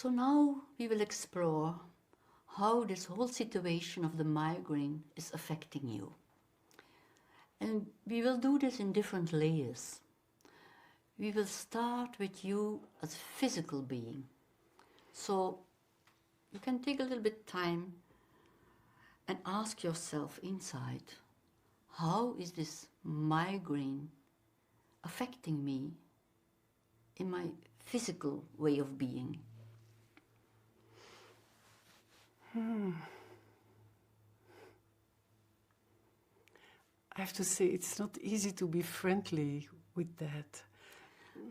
So now we will explore how this whole situation of the migraine is affecting you. And we will do this in different layers. We will start with you as a physical being. So you can take a little bit time and ask yourself inside, how is this migraine affecting me in my physical way of being? I have to say, it's not easy to be friendly with that.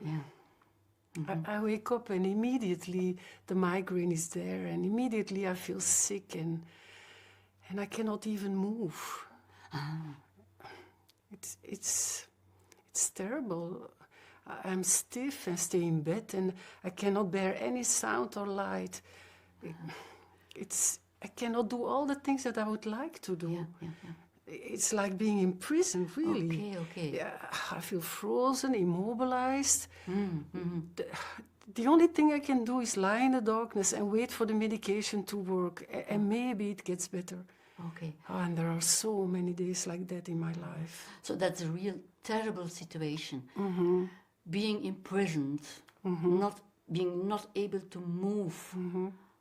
Yeah. I wake up and immediately the migraine is there, and immediately I feel sick and I cannot even move. It's terrible. I'm stiff and stay in bed, and I cannot bear any sound or light. I cannot do all the things that I would like to do. Yeah. It's like being in prison, really. Okay. Yeah, I feel frozen, immobilized. The only thing I can do is lie in the darkness and wait for the medication to work, and maybe it gets better. Okay. And there are so many days like that in my life. So that's a real terrible situation. Being imprisoned, not able to move.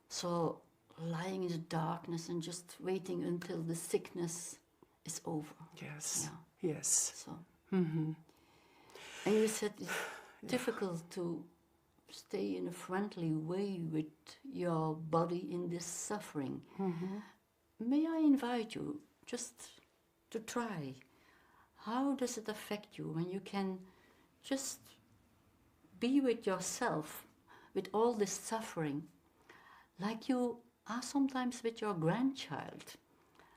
So lying in the darkness and just waiting until the sickness is over. Yes. Yeah. Yes. So. And you said it's difficult to stay in a friendly way with your body in this suffering. May I invite you just to try? How does it affect you when you can just be with yourself, with all this suffering, like you are sometimes with your grandchild?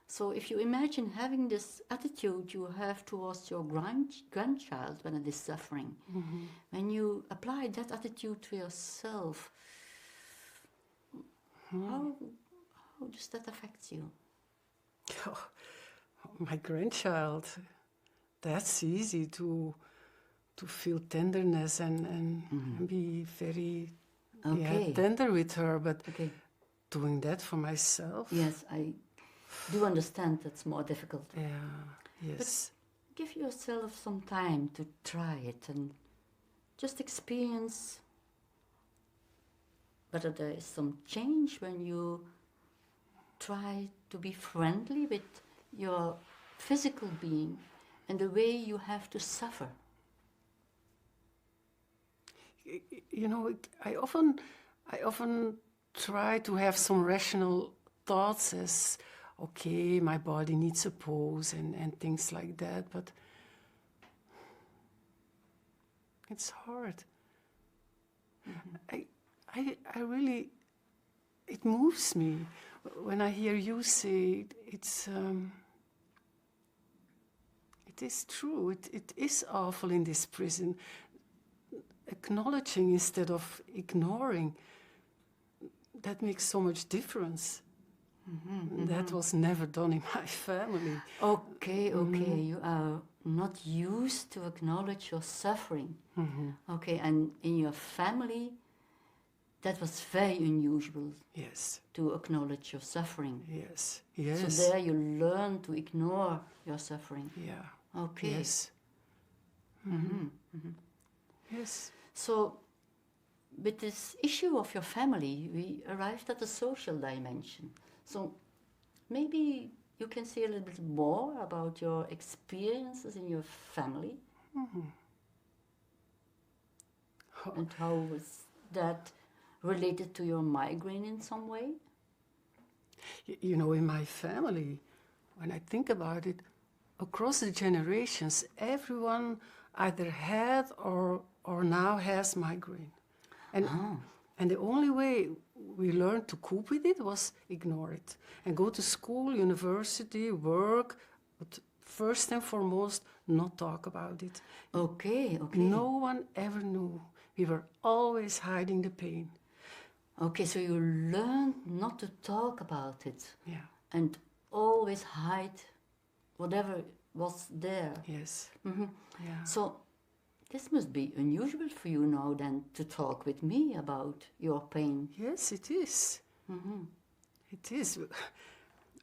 So if you imagine having this attitude you have towards your grandchild when it is suffering, when you apply that attitude to yourself, how does that affect you? Oh, my grandchild, that's easy to feel tenderness and be very tender with her, but doing that for myself? Yes, I do understand that's more difficult. Yeah, yes. But give yourself some time to try it and just experience whether there is some change when you try to be friendly with your physical being and the way you have to suffer. You know, I often try to have some rational thoughts as, okay, my body needs a pose and things like that, but it's hard. I really, it moves me when I hear you say it is true, it is awful in this prison. Acknowledging instead of ignoring, that makes so much difference. That was never done in my family. Okay, you are not used to acknowledge your suffering. Okay, and in your family, that was very unusual. Yes. To acknowledge your suffering. Yes. So there you learn to ignore your suffering. Yeah. Okay. Yes. Yes. So, with this issue of your family, we arrived at the social dimension. So, maybe you can say a little bit more about your experiences in your family. And how was that related to your migraine in some way? You know, in my family, when I think about it, across the generations, everyone either had or now has migraine. And the only way we learned to cope with it was ignore it. And go to school, university, work, but first and foremost, not talk about it. Okay. No one ever knew. We were always hiding the pain. Okay, so you learned not to talk about it. Yeah. And always hide whatever was there. Yes. Yeah. So this must be unusual for you now then to talk with me about your pain. Yes, it is. It is.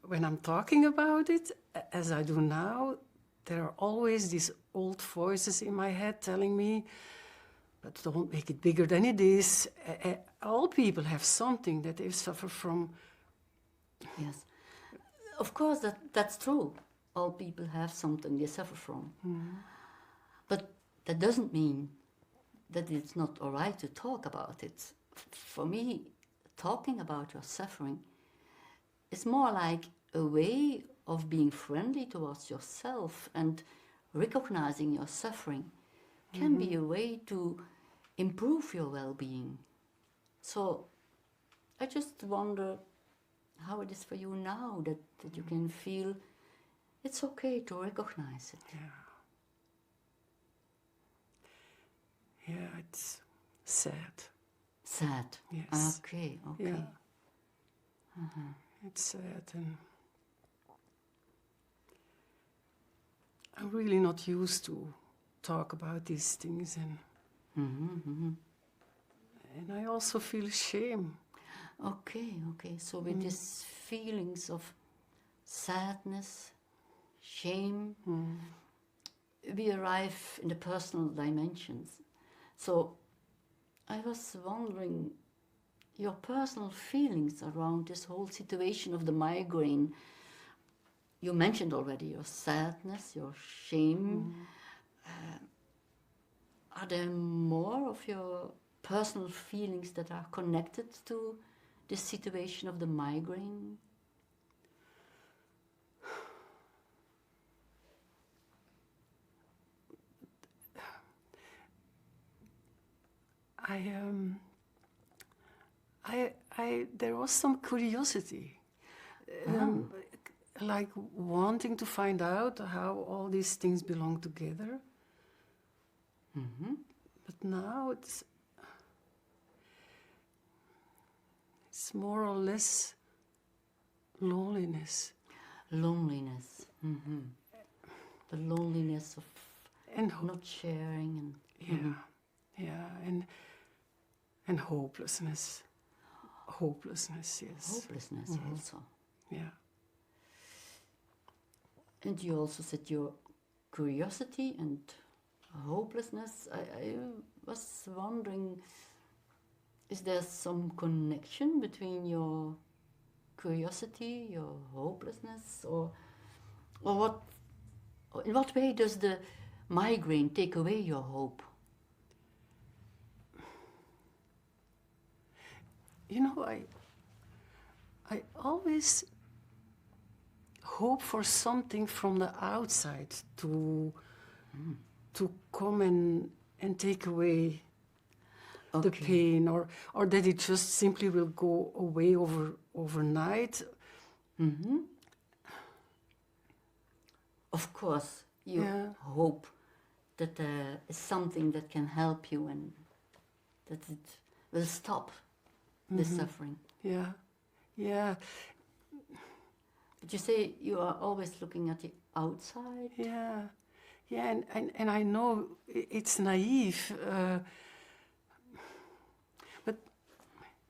When I'm talking about it, as I do now, there are always these old voices in my head telling me, but don't make it bigger than it is. All people have something that they suffer from. Yes. Of course, that's true. All people have something they suffer from. But that doesn't mean that it's not all right to talk about it. For me, talking about your suffering is more like a way of being friendly towards yourself, and recognizing your suffering can be a way to improve your well-being. So I just wonder how it is for you now that you can feel it's okay to recognize it. Yeah, it's sad. Sad. Yes. Okay. Yeah. It's sad, and I'm really not used to talk about these things, and and I also feel shame. Okay. So with these feelings of sadness, shame, we arrive in the personal dimensions. So I was wondering, your personal feelings around this whole situation of the migraine. You mentioned already your sadness, your shame. Are there more of your personal feelings that are connected to this situation of the migraine? There was some curiosity, like wanting to find out how all these things belong together. But now it's more or less loneliness. Loneliness. The loneliness of And not sharing and hopelessness. Hopelessness, yes. hopelessness also. Yeah. And you also said your curiosity and hopelessness. I was wondering, is there some connection between your curiosity, your hopelessness, or what? In what way does the migraine take away your hope? You know, I always hope for something from the outside to come and take away the pain, or that it just simply will go away overnight. Of course, you hope that there is something that can help you and that it will stop the suffering. Yeah. But you say you are always looking at the outside. Yeah, and I know it's naive, but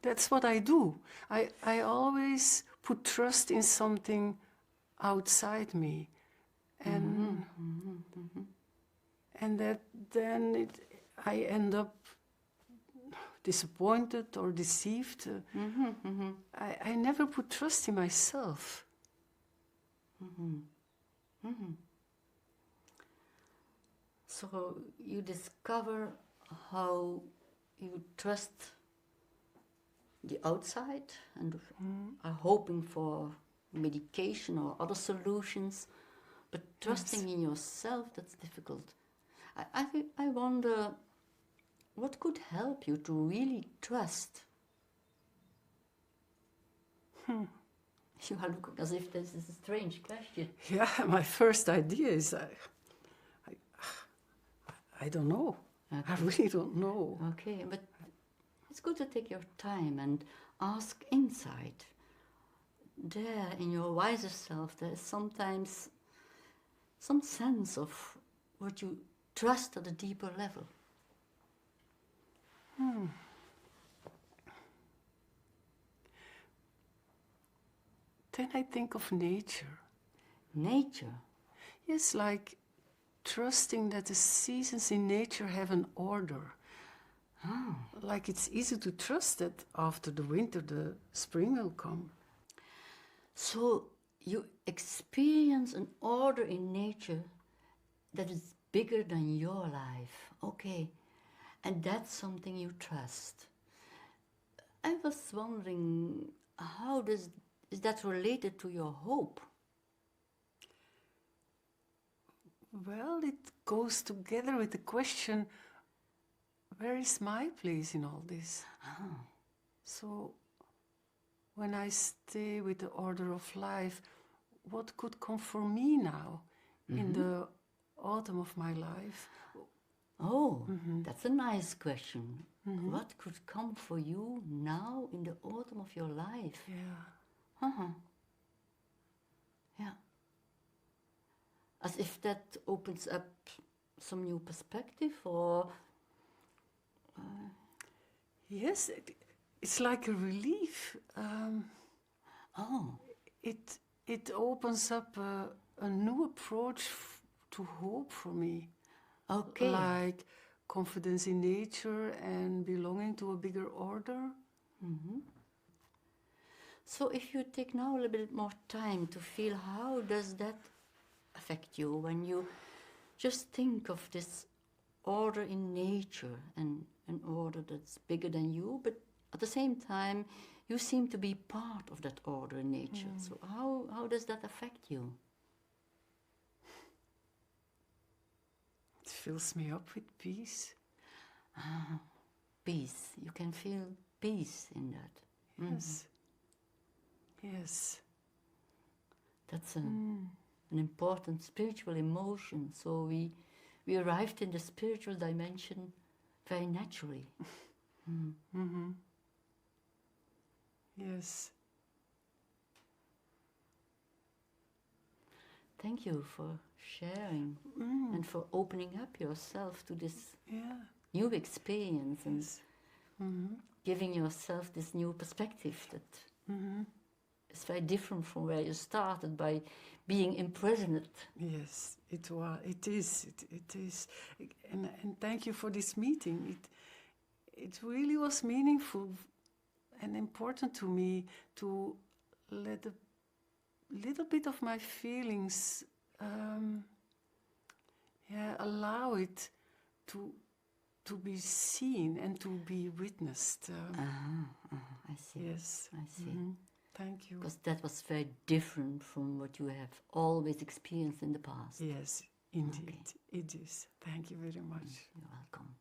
that's what I do. I always put trust in something outside me, and and that then I end up disappointed or deceived. I never put trust in myself. So you discover how you trust the outside and are hoping for medication or other solutions, but trusting in yourself, that's difficult. I wonder, what could help you to really trust? You are looking as if this is a strange question. Yeah, my first idea is I don't know. Okay. I really don't know. Okay, but it's good to take your time and ask inside. There, in your wiser self, there is sometimes some sense of what you trust at a deeper level? Then I think of nature. Nature? Yes, like trusting that the seasons in nature have an order. Like it's easy to trust that after the winter, the spring will come. So you experience an order in nature that is bigger than your life. Okay. And that's something you trust. I was wondering, is that related to your hope? Well, it goes together with the question, where is my place in all this? So, when I stay with the order of life, what could come for me now in the autumn of my life? Oh, that's a nice question. What could come for you now in the autumn of your life? Yeah. Yeah. As if that opens up some new perspective, or... Yes, it's like a relief. It opens up a new approach to hope for me. Okay. Like confidence in nature and belonging to a bigger order. So if you take now a little bit more time to feel, how does that affect you when you just think of this order in nature and an order that's bigger than you, but at the same time you seem to be part of that order in nature. So how does that affect you? It fills me up with peace. Peace. You can feel peace in that. Yes. Yes. That's an important spiritual emotion. So we arrived in the spiritual dimension very naturally. Yes. Thank you for sharing and for opening up yourself to this new experience and giving yourself this new perspective that is very different from where you started by being imprisoned. Yes, it was. It is. It is. And thank you for this meeting. It really was meaningful and important to me to let a little bit of my feelings, allow it to be seen and to be witnessed. I see. Yes. I see. Thank you. Because that was very different from what you have always experienced in the past. Yes, indeed. It is. Thank you very much. You're welcome.